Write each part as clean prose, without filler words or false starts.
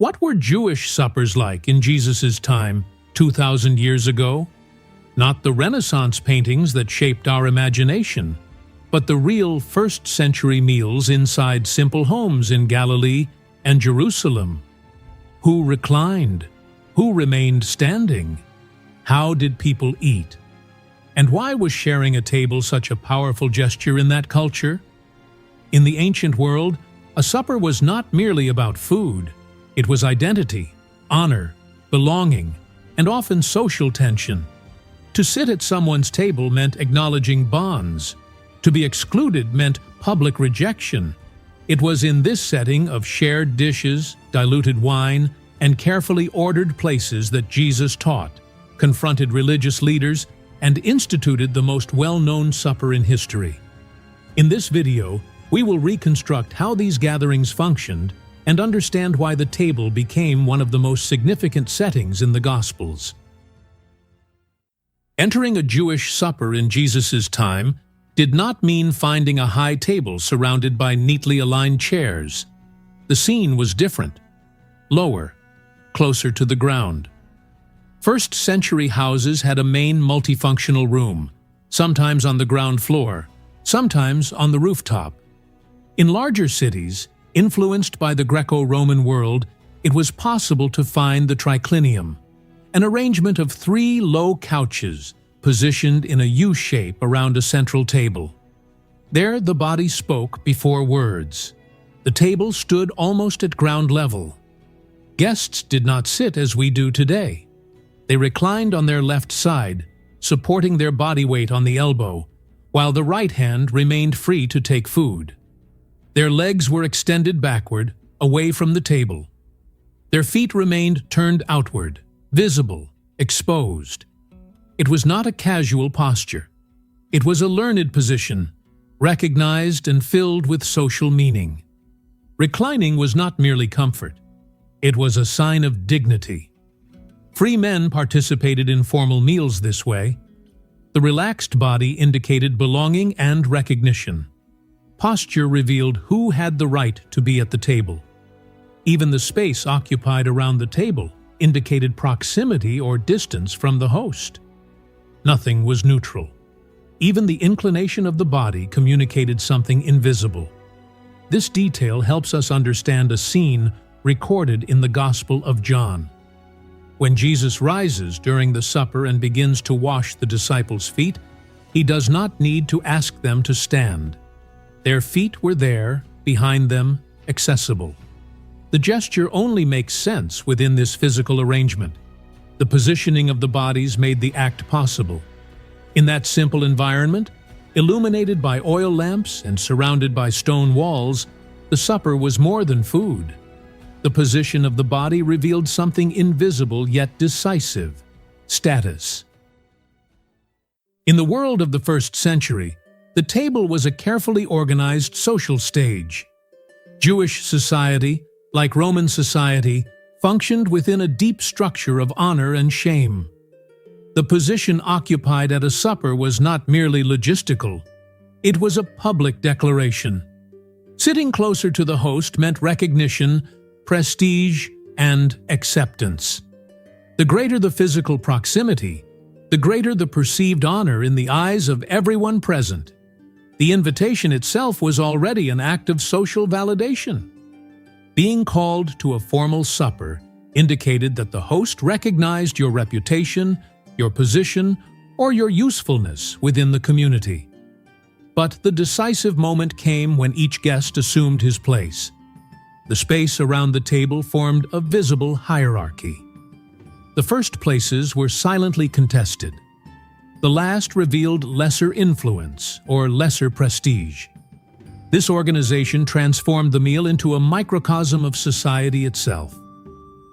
What were Jewish suppers like in Jesus' time, 2,000 years ago? Not the Renaissance paintings that shaped our imagination, but the real first-century meals inside simple homes in Galilee and Jerusalem. Who reclined? Who remained standing? How did people eat? And why was sharing a table such a powerful gesture in that culture? In the ancient world, a supper was not merely about food. It was identity, honor, belonging, and often social tension. To sit at someone's table meant acknowledging bonds. To be excluded meant public rejection. It was in this setting of shared dishes, diluted wine, and carefully ordered places that Jesus taught, confronted religious leaders, and instituted the most well-known supper in history. In this video, we will reconstruct how these gatherings functioned and understand why the table became one of the most significant settings in the Gospels. Entering a Jewish supper in Jesus' time did not mean finding a high table surrounded by neatly aligned chairs. The scene was different, lower, closer to the ground. First-century houses had a main multifunctional room, sometimes on the ground floor, sometimes on the rooftop. In larger cities, influenced by the Greco-Roman world, it was possible to find the triclinium, an arrangement of 3 low couches positioned in a U-shape around a central table. There the body spoke before words. The table stood almost at ground level. Guests did not sit as we do today. They reclined on their left side, supporting their body weight on the elbow, while the right hand remained free to take food. Their legs were extended backward, away from the table. Their feet remained turned outward, visible, exposed. It was not a casual posture. It was a learned position, recognized and filled with social meaning. Reclining was not merely comfort. It was a sign of dignity. Free men participated in formal meals this way. The relaxed body indicated belonging and recognition. Posture revealed who had the right to be at the table. Even the space occupied around the table indicated proximity or distance from the host. Nothing was neutral. Even the inclination of the body communicated something invisible. This detail helps us understand a scene recorded in the Gospel of John. When Jesus rises during the supper and begins to wash the disciples' feet, he does not need to ask them to stand. Their feet were there, behind them, accessible. The gesture only makes sense within this physical arrangement. The positioning of the bodies made the act possible. In that simple environment, illuminated by oil lamps and surrounded by stone walls, the supper was more than food. The position of the body revealed something invisible yet decisive: status. In the world of the first century, the table was a carefully organized social stage. Jewish society, like Roman society, functioned within a deep structure of honor and shame. The position occupied at a supper was not merely logistical. It was a public declaration. Sitting closer to the host meant recognition, prestige, and acceptance. The greater the physical proximity, the greater the perceived honor in the eyes of everyone present. The invitation itself was already an act of social validation. Being called to a formal supper indicated that the host recognized your reputation, your position, or your usefulness within the community. But the decisive moment came when each guest assumed his place. The space around the table formed a visible hierarchy. The first places were silently contested. The last revealed lesser influence or lesser prestige. This organization transformed the meal into a microcosm of society itself.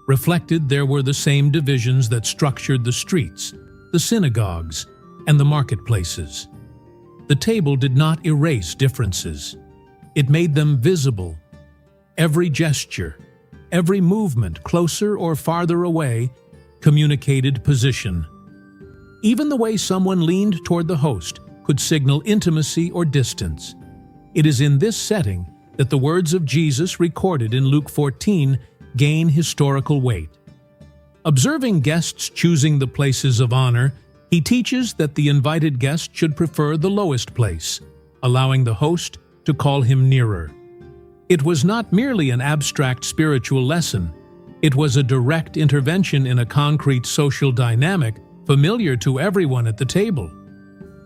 Reflected, there were the same divisions that structured the streets, the synagogues, and the marketplaces. The table did not erase differences. It made them visible. Every gesture, every movement closer or farther away, communicated position. Even the way someone leaned toward the host could signal intimacy or distance. It is in this setting that the words of Jesus recorded in Luke 14 gain historical weight. Observing guests choosing the places of honor, he teaches that the invited guest should prefer the lowest place, allowing the host to call him nearer. It was not merely an abstract spiritual lesson. It was a direct intervention in a concrete social dynamic familiar to everyone at the table.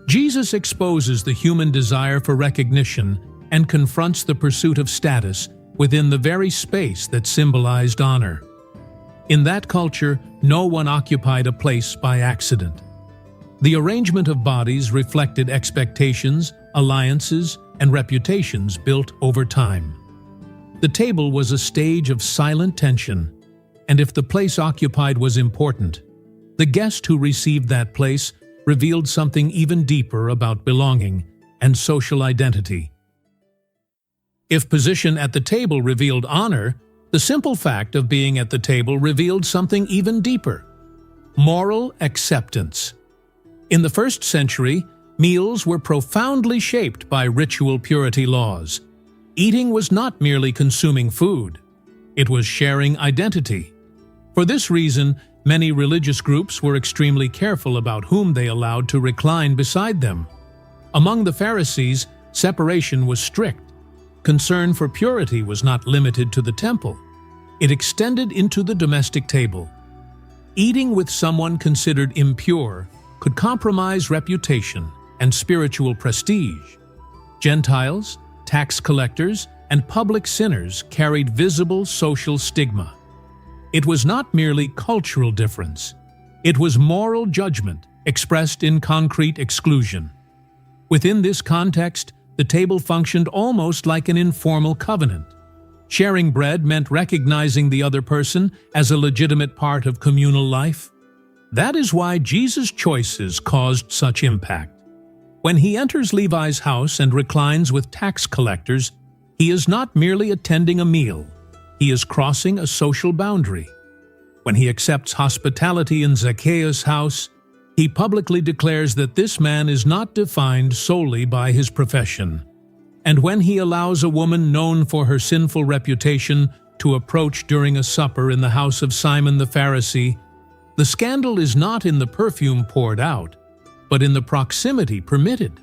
Jesus exposes the human desire for recognition and confronts the pursuit of status within the very space that symbolized honor. In that culture, no one occupied a place by accident. The arrangement of bodies reflected expectations, alliances, and reputations built over time. The table was a stage of silent tension, and if the place occupied was important, the guest who received that place revealed something even deeper about belonging and social identity. If position at the table revealed honor, the simple fact of being at the table revealed something even deeper: moral acceptance. In the first century, meals were profoundly shaped by ritual purity laws. Eating was not merely consuming food, it was sharing identity. For this reason, many religious groups were extremely careful about whom they allowed to recline beside them. Among the Pharisees, separation was strict. Concern for purity was not limited to the temple. It extended into the domestic table. Eating with someone considered impure could compromise reputation and spiritual prestige. Gentiles, tax collectors, and public sinners carried visible social stigma. It was not merely cultural difference. It was moral judgment expressed in concrete exclusion. Within this context, the table functioned almost like an informal covenant. Sharing bread meant recognizing the other person as a legitimate part of communal life. That is why Jesus' choices caused such impact. When he enters Levi's house and reclines with tax collectors, he is not merely attending a meal, he is crossing a social boundary. When he accepts hospitality in Zacchaeus' house, he publicly declares that this man is not defined solely by his profession. And when he allows a woman known for her sinful reputation to approach during a supper in the house of Simon the Pharisee, the scandal is not in the perfume poured out, but in the proximity permitted.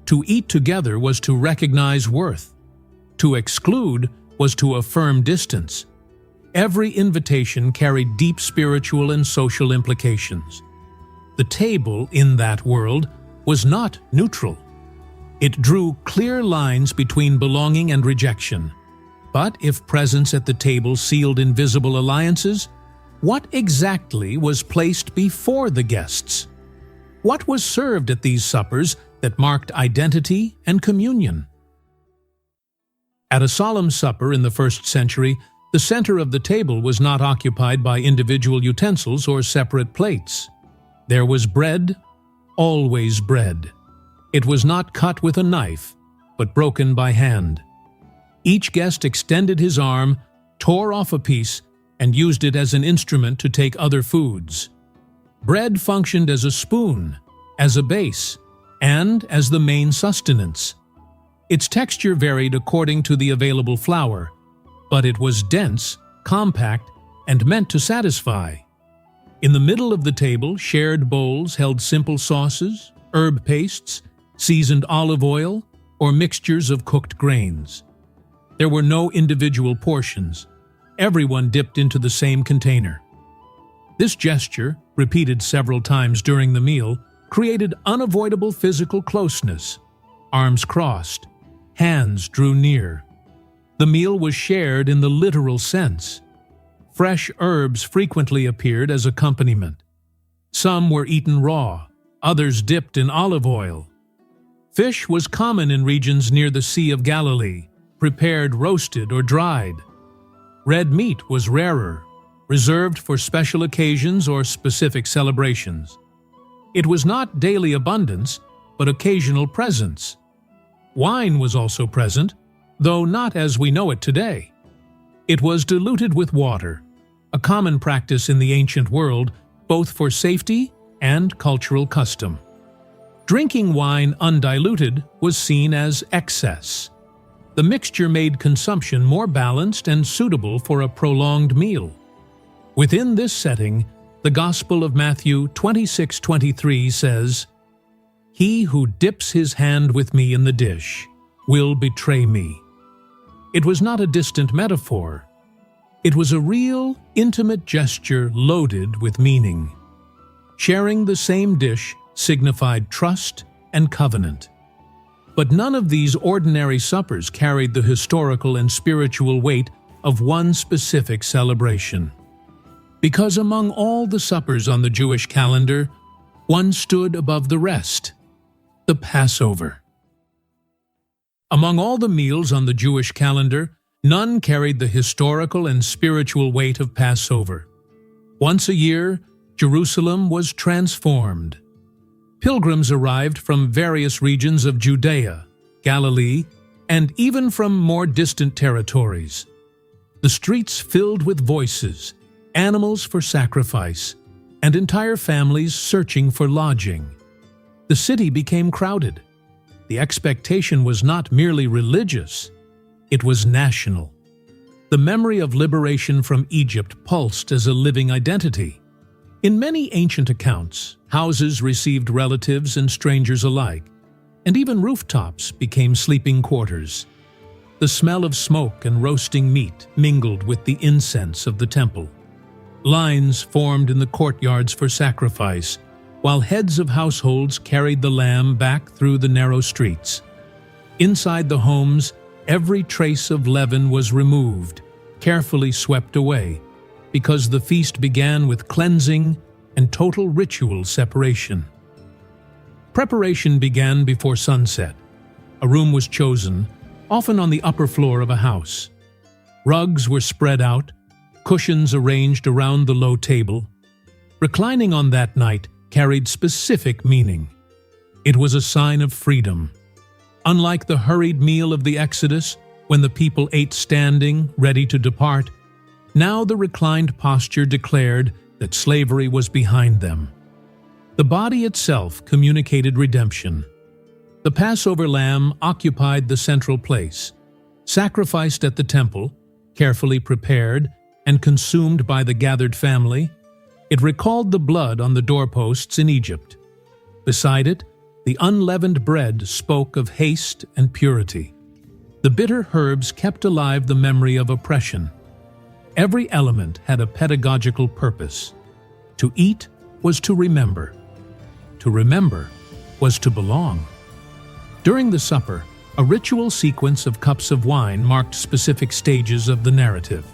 To eat together was to recognize worth. To exclude was to affirm distance. Every invitation carried deep spiritual and social implications. The table in that world was not neutral. It drew clear lines between belonging and rejection. But if presence at the table sealed invisible alliances, what exactly was placed before the guests? What was served at these suppers that marked identity and communion? At a solemn supper in the first century, the center of the table was not occupied by individual utensils or separate plates. There was bread, always bread. It was not cut with a knife, but broken by hand. Each guest extended his arm, tore off a piece, and used it as an instrument to take other foods. Bread functioned as a spoon, as a base, and as the main sustenance. Its texture varied according to the available flour, but it was dense, compact, and meant to satisfy. In the middle of the table, shared bowls held simple sauces, herb pastes, seasoned olive oil, or mixtures of cooked grains. There were no individual portions. Everyone dipped into the same container. This gesture, repeated several times during the meal, created unavoidable physical closeness. Arms crossed, hands drew near. The meal was shared in the literal sense. Fresh herbs frequently appeared as accompaniment. Some were eaten raw, others dipped in olive oil. Fish was common in regions near the Sea of Galilee, prepared roasted or dried. Red meat was rarer, reserved for special occasions or specific celebrations. It was not daily abundance, but occasional presence. Wine was also present, though not as we know it today. It was diluted with water, a common practice in the ancient world, both for safety and cultural custom. Drinking wine undiluted was seen as excess. The mixture made consumption more balanced and suitable for a prolonged meal. Within this setting, the Gospel of Matthew 26:23 says, "He who dips his hand with me in the dish will betray me." It was not a distant metaphor. It was a real, intimate gesture loaded with meaning. Sharing the same dish signified trust and covenant. But none of these ordinary suppers carried the historical and spiritual weight of one specific celebration. Because among all the suppers on the Jewish calendar, one stood above the rest: the Passover. Among all the meals on the Jewish calendar, none carried the historical and spiritual weight of Passover. Once a year, Jerusalem was transformed. Pilgrims arrived from various regions of Judea, Galilee, and even from more distant territories. The streets filled with voices, animals for sacrifice, and entire families searching for lodging. The city became crowded. The expectation was not merely religious, it was national. The memory of liberation from Egypt pulsed as a living identity. In many ancient accounts, houses received relatives and strangers alike, and even rooftops became sleeping quarters. The smell of smoke and roasting meat mingled with the incense of the temple. Lines formed in the courtyards for sacrifice, while heads of households carried the lamb back through the narrow streets. Inside the homes, every trace of leaven was removed, carefully swept away, because the feast began with cleansing and total ritual separation. Preparation began before sunset. A room was chosen, often on the upper floor of a house. Rugs were spread out, cushions arranged around the low table. Reclining on that night carried specific meaning. It was a sign of freedom. Unlike the hurried meal of the Exodus, when the people ate standing, ready to depart, now the reclined posture declared that slavery was behind them. The body itself communicated redemption. The Passover lamb occupied the central place, sacrificed at the temple, carefully prepared and consumed by the gathered family. It recalled the blood on the doorposts in Egypt. Beside it, the unleavened bread spoke of haste and purity. The bitter herbs kept alive the memory of oppression. Every element had a pedagogical purpose. To eat was to remember. To remember was to belong. During the supper, a ritual sequence of cups of wine marked specific stages of the narrative.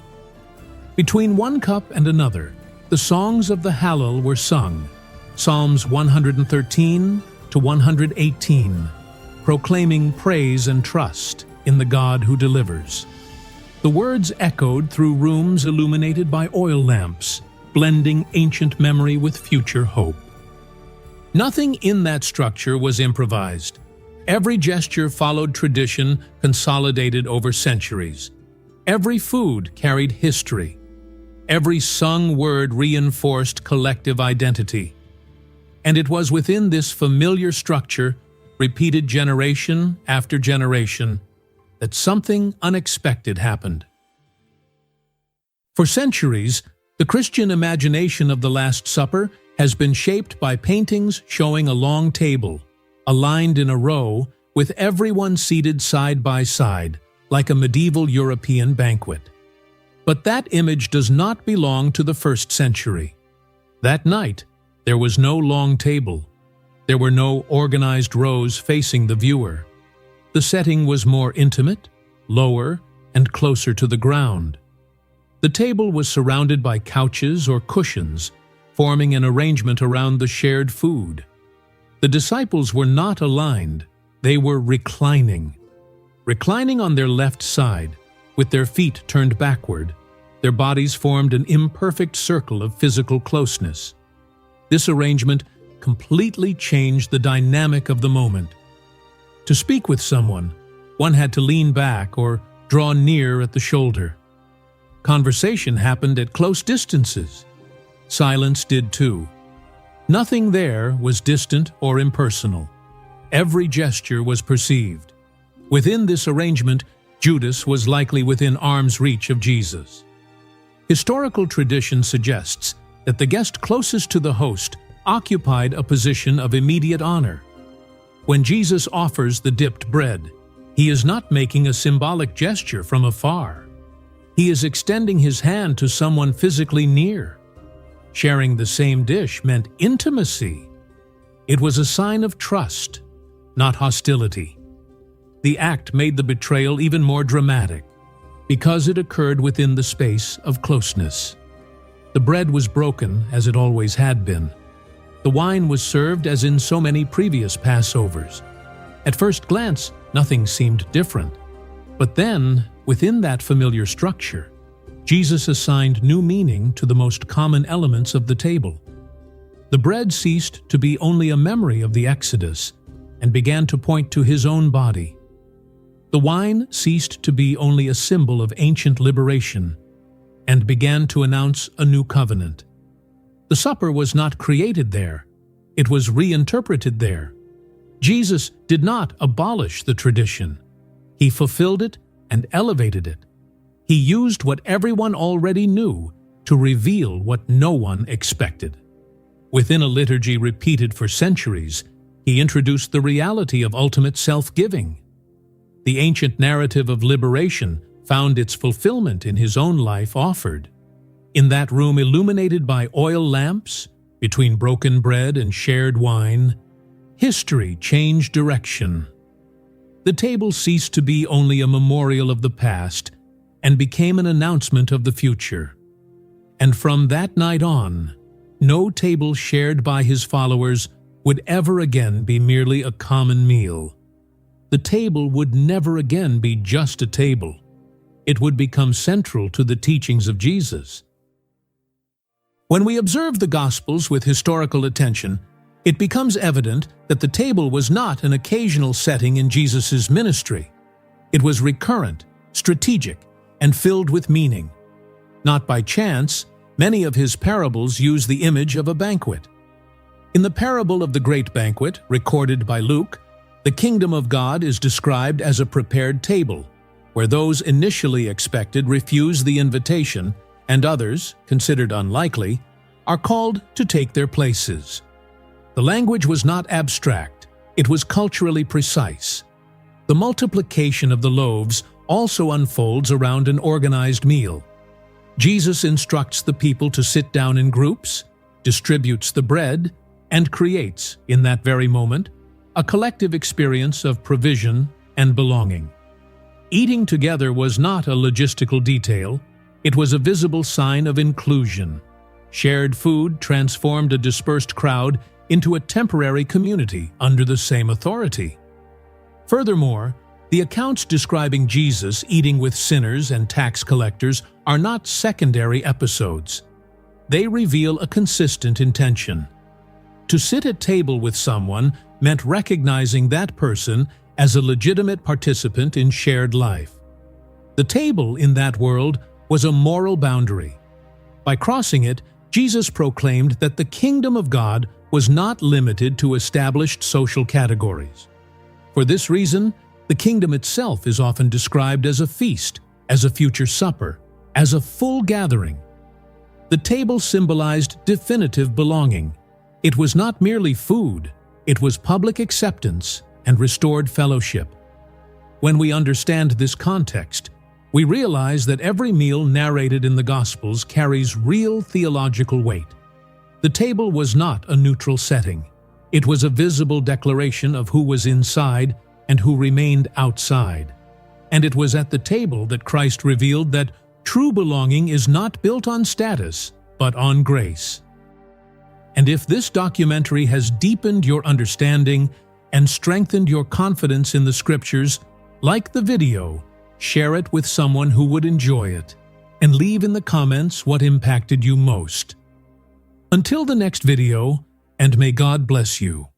Between one cup and another, the songs of the Hallel were sung, Psalms 113 to 118, proclaiming praise and trust in the God who delivers. The words echoed through rooms illuminated by oil lamps, blending ancient memory with future hope. Nothing in that structure was improvised. Every gesture followed tradition consolidated over centuries. Every food carried history. Every sung word reinforced collective identity. And it was within this familiar structure, repeated generation after generation, that something unexpected happened. For centuries, the Christian imagination of the Last Supper has been shaped by paintings showing a long table, aligned in a row, with everyone seated side by side, like a medieval European banquet. But that image does not belong to the first century. That night, there was no long table. There were no organized rows facing the viewer. The setting was more intimate, lower, and closer to the ground. The table was surrounded by couches or cushions, forming an arrangement around the shared food. The disciples were not aligned, they were reclining. Reclining on their left side, with their feet turned backward, their bodies formed an imperfect circle of physical closeness. This arrangement completely changed the dynamic of the moment. To speak with someone, one had to lean back or draw near at the shoulder. Conversation happened at close distances. Silence did too. Nothing there was distant or impersonal. Every gesture was perceived. Within this arrangement, Judas was likely within arm's reach of Jesus. Historical tradition suggests that the guest closest to the host occupied a position of immediate honor. When Jesus offers the dipped bread, he is not making a symbolic gesture from afar. He is extending his hand to someone physically near. Sharing the same dish meant intimacy. It was a sign of trust, not hostility. The act made the betrayal even more dramatic, because it occurred within the space of closeness. The bread was broken, as it always had been. The wine was served as in so many previous Passovers. At first glance, nothing seemed different. But then, within that familiar structure, Jesus assigned new meaning to the most common elements of the table. The bread ceased to be only a memory of the Exodus and began to point to his own body. The wine ceased to be only a symbol of ancient liberation and began to announce a new covenant. The supper was not created there, it was reinterpreted there. Jesus did not abolish the tradition. He fulfilled it and elevated it. He used what everyone already knew to reveal what no one expected. Within a liturgy repeated for centuries, he introduced the reality of ultimate self-giving. The ancient narrative of liberation found its fulfillment in his own life offered. In that room illuminated by oil lamps, between broken bread and shared wine, history changed direction. The table ceased to be only a memorial of the past and became an announcement of the future. And from that night on, no table shared by his followers would ever again be merely a common meal. The table would never again be just a table. It would become central to the teachings of Jesus. When we observe the Gospels with historical attention, it becomes evident that the table was not an occasional setting in Jesus' ministry. It was recurrent, strategic, and filled with meaning. Not by chance, many of his parables use the image of a banquet. In the parable of the Great Banquet, recorded by Luke, the kingdom of God is described as a prepared table, where those initially expected refuse the invitation, and others, considered unlikely, are called to take their places. The language was not abstract, it was culturally precise. The multiplication of the loaves also unfolds around an organized meal. Jesus instructs the people to sit down in groups, distributes the bread, and creates, in that very moment, a collective experience of provision and belonging. Eating together was not a logistical detail, it was a visible sign of inclusion. Shared food transformed a dispersed crowd into a temporary community under the same authority. Furthermore, the accounts describing Jesus eating with sinners and tax collectors are not secondary episodes. They reveal a consistent intention. To sit at table with someone meant recognizing that person as a legitimate participant in shared life. The table in that world was a moral boundary. By crossing it, Jesus proclaimed that the kingdom of God was not limited to established social categories. For this reason, the kingdom itself is often described as a feast, as a future supper, as a full gathering. The table symbolized definitive belonging. It was not merely food, it was public acceptance and restored fellowship. When we understand this context, we realize that every meal narrated in the Gospels carries real theological weight. The table was not a neutral setting. It was a visible declaration of who was inside and who remained outside. And it was at the table that Christ revealed that true belonging is not built on status, but on grace. And if this documentary has deepened your understanding and strengthened your confidence in the Scriptures, like the video, share it with someone who would enjoy it, and leave in the comments what impacted you most. Until the next video, and may God bless you.